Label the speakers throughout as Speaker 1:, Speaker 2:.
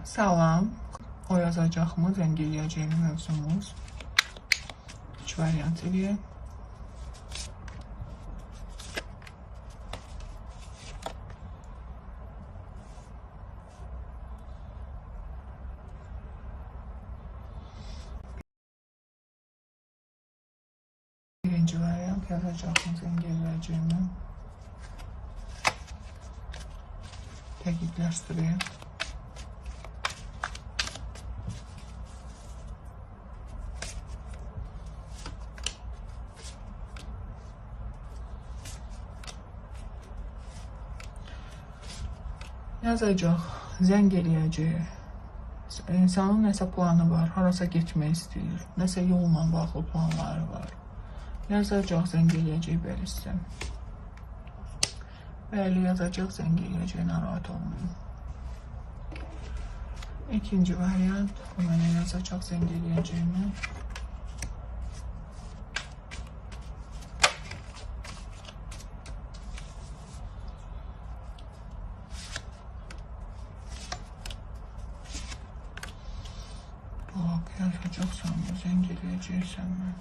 Speaker 1: Salam. O yazacaqmı, zəng eləyəcəyim mövzumuz. 3 variant eləyək. Birinci variant yazacaqmı, zəng eləyəcəyimi dəqiqləşdirək. Yazacaq, zəng eləyəcək. İnsanın nəsə planı var, harasa getmək istəyir, nəsə yolla bağlı planları var. Yazacaq, zəng eləyəcək, bəli sizə. Bəli, yazacaq, zəng eləyəcək, narahat olmayın. İkinci variant, o mənə yazacaq, zəng eləyəcəyimi. Bak, yazacaqsan mı, zəng eləyəcəksən mi?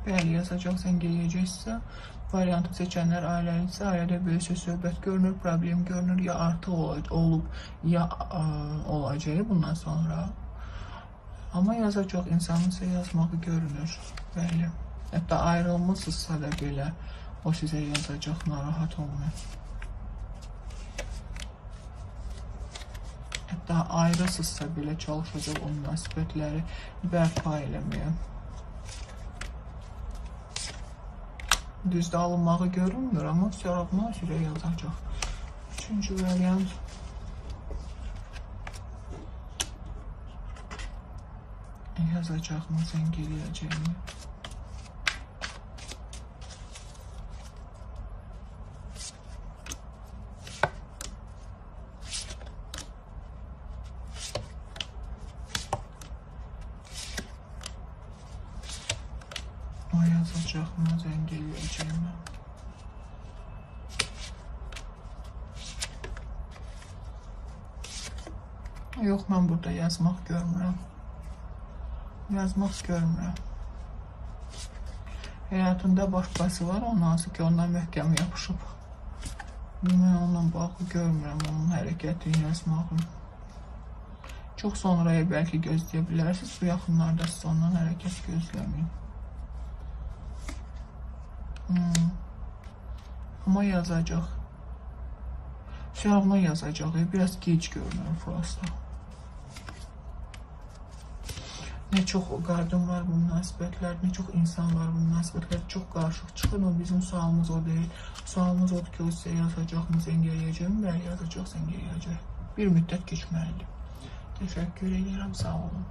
Speaker 1: Bəli, yazacaq, zəng eləyəcəksə, variantı seçənlər ailəliksə, ailədə böyüsə söhbət görünür, problem görünür, ya artıq olub, ya olacaq bundan sonra. Amma yazacaq, insanın sizə yazmağı görünür, bəli. Hətta ayrılmışsınızsa da belə, o sizə yazacaq, narahat olmayın. Hətta ayrısızsa belə çalışacaq o münasibətləri bərpa eləməyə. Düzdə alınmağı görünmür, amma soraqma sürə yazacaq. Üçüncü variant. Yazacaqmı, zəng eləyəcəyimi. O yazacaqmı, zəng eləyəcəyimi. Yox, mən burada yazmaq görmürəm. Yazmaq görmürəm. Həyatında başqası var, onun hansı ki, ondan möhkəm yapışıb. Mən onunla bağlı görmürəm, onun hərəkətini, yazmağını. Çox sonraya bəlkə gözləyə bilərsiniz, bu yaxınlarda siz ondan hərəkət gözləməyin. Amma yazacaq. Siyahına yazacaq, biraz gec görünür prosta. Ne çox qadın var bu münasibətlər, ne çox insan var bu münasibətlər, çox qarışıq çıxır. O bizim sualımız o deyil. Sualımız odur ki, o sizə yazacaqmı, zəng eləyəcəm, bəli yazacaq, zəng eləyəcək. Bir müddət keçməlidir. Təşəkkür edirəm, sağ olun.